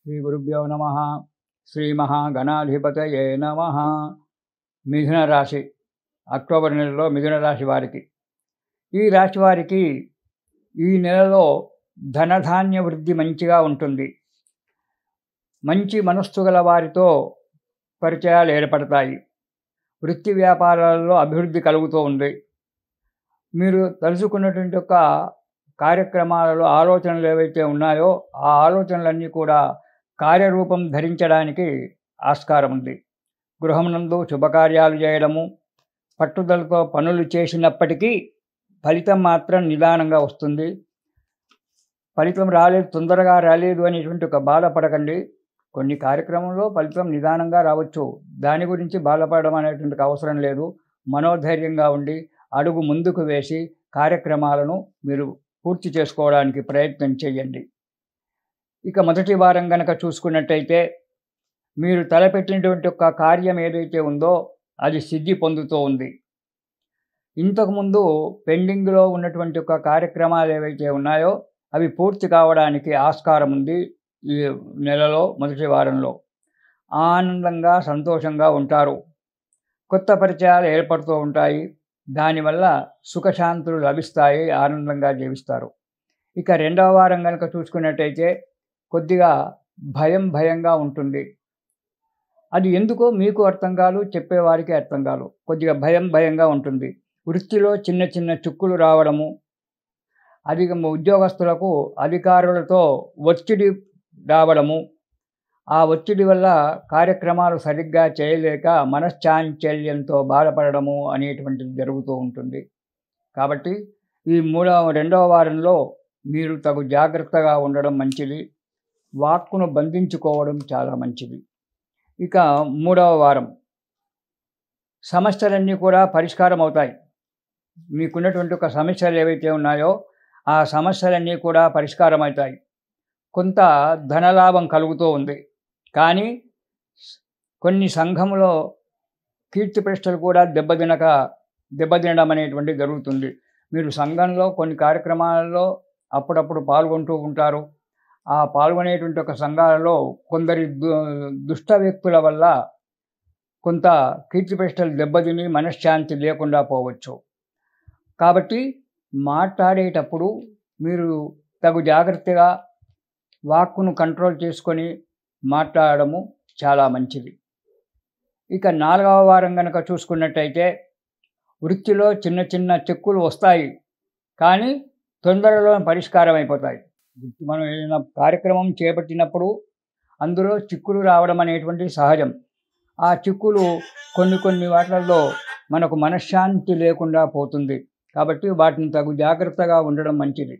శ్రీ గురుభ్యో నమః. శ్రీ మహాగణాధిపతయే నమః. మిథున రాశి, అక్టోబర్ నెలలో మిథున రాశి వారికి, ఈ రాశి వారికి ఈ నెలలో ధనధాన్య వృద్ధి మంచిగా ఉంటుంది. మంచి మనస్సు గల వారితో పరిచయాలు ఏర్పడతాయి. వృత్తి వ్యాపారాలలో అభివృద్ధి కలుగుతూ ఉంది. మీరు తలుచుకున్నటువంటి యొక్క కార్యక్రమాలలో ఆలోచనలు ఏవైతే ఉన్నాయో ఆ ఆలోచనలన్నీ కూడా కార్యరూపం ధరించడానికి ఆస్కారం ఉంది. గృహమునందు శుభకార్యాలు చేయడము, పట్టుదలతో పనులు చేసినప్పటికీ ఫలితం మాత్రం నిదానంగా వస్తుంది. ఫలితం రాలేదు, తొందరగా రాలేదు అనేటువంటి ఒక బాధపడకండి. కొన్ని కార్యక్రమంలో ఫలితం నిదానంగా రావచ్చు, దాని గురించి బాధపడడం అనేటువంటి అవసరం లేదు. మనోధైర్యంగా ఉండి అడుగు ముందుకు వేసి కార్యక్రమాలను మీరు పూర్తి చేసుకోవడానికి ప్రయత్నం చేయండి. ఇక మొదటి వారం కనుక చూసుకున్నట్టయితే, మీరు తలపెట్టినటువంటి ఒక కార్యం ఏదైతే ఉందో అది సిద్ధి పొందుతూ ఉంది. ఇంతకుముందు పెండింగ్లో ఉన్నటువంటి ఒక కార్యక్రమాలు ఏవైతే ఉన్నాయో అవి పూర్తి కావడానికి ఆస్కారం ఉంది. ఈ నెలలో మొదటి వారంలో ఆనందంగా సంతోషంగా ఉంటారు. కొత్త పరిచయాలు ఏర్పడుతూ ఉంటాయి. దానివల్ల సుఖశాంతులు లభిస్తాయి, ఆనందంగా జీవిస్తారు. ఇక రెండవ వారం కనుక చూసుకున్నట్టయితే కొద్దిగా భయంగా ఉంటుంది. అది ఎందుకో మీకు అర్థం కాదు, చెప్పేవారికి అర్థం కాదు. కొద్దిగా భయంగా ఉంటుంది. వృత్తిలో చిన్న చిన్న చిక్కులు రావడము, ఉద్యోగస్తులకు అధికారులతో ఒత్తిడి రావడము, ఆ ఒత్తిడి వల్ల కార్యక్రమాలు సరిగ్గా చేయలేక మనశ్చాంచల్యంతో బాధపడము అనేటువంటిది జరుగుతూ ఉంటుంది. కాబట్టి ఈ రెండవ వారంలో మీరు తగు జాగ్రత్తగా ఉండడం మంచిది. వాక్కును బంధించుకోవడం చాలా మంచిది. ఇక మూడవ వారం సమస్యలన్నీ కూడా పరిష్కారం అవుతాయి. మీకున్నటువంటి ఒక సమస్యలు ఏవైతే ఉన్నాయో ఆ సమస్యలన్నీ కూడా పరిష్కారం అవుతాయి. కొంత ధనలాభం కలుగుతూ ఉంది. కానీ కొన్ని సంఘంలో కీర్తి ప్రతిష్టలు కూడా దెబ్బతినడం అనేటువంటిది జరుగుతుంది. మీరు సంఘంలో కొన్ని కార్యక్రమాలలో అప్పుడప్పుడు పాల్గొంటూ ఉంటారు. ఆ పాల్గొనేటువంటి ఒక సంఘాలలో కొందరి దుష్ట వ్యక్తుల వల్ల కొంత కీర్తి ప్రతిష్టలు దెబ్బతిని మనశ్శాంతి లేకుండా పోవచ్చు. కాబట్టి మాట్లాడేటప్పుడు మీరు తగు జాగ్రత్తగా వాక్కును కంట్రోల్ చేసుకొని మాట్లాడడము చాలా మంచిది. ఇక నాలుగవ వారం కనుక చూసుకున్నట్టయితే, వృత్తిలో చిన్న చిన్న చిక్కులు వస్తాయి, కానీ తొందరలో పరిష్కారం అయిపోతాయి. మనం ఏదైనా కార్యక్రమం చేపట్టినప్పుడు అందులో చిక్కులు రావడం అనేటువంటిది సహజం. ఆ చిక్కులు కొన్ని వాటిల్లో మనకు మనశ్శాంతి లేకుండా పోతుంది. కాబట్టి వాటిని తగు జాగ్రత్తగా ఉండడం మంచిది.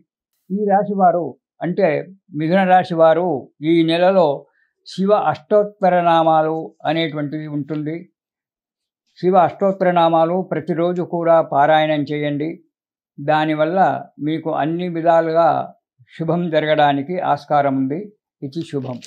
ఈ రాశివారు అంటే మిథున రాశి వారు ఈ నెలలో శివ అష్టోత్తర నామాలు అనేటువంటిది ఉంటుంది. శివ అష్టోత్తర నామాలు ప్రతిరోజు కూడా పారాయణం చేయండి. దానివల్ల మీకు అన్ని విధాలుగా శుభం జరగడానికి ఆస్కారం ఉంది. ఇది శుభం.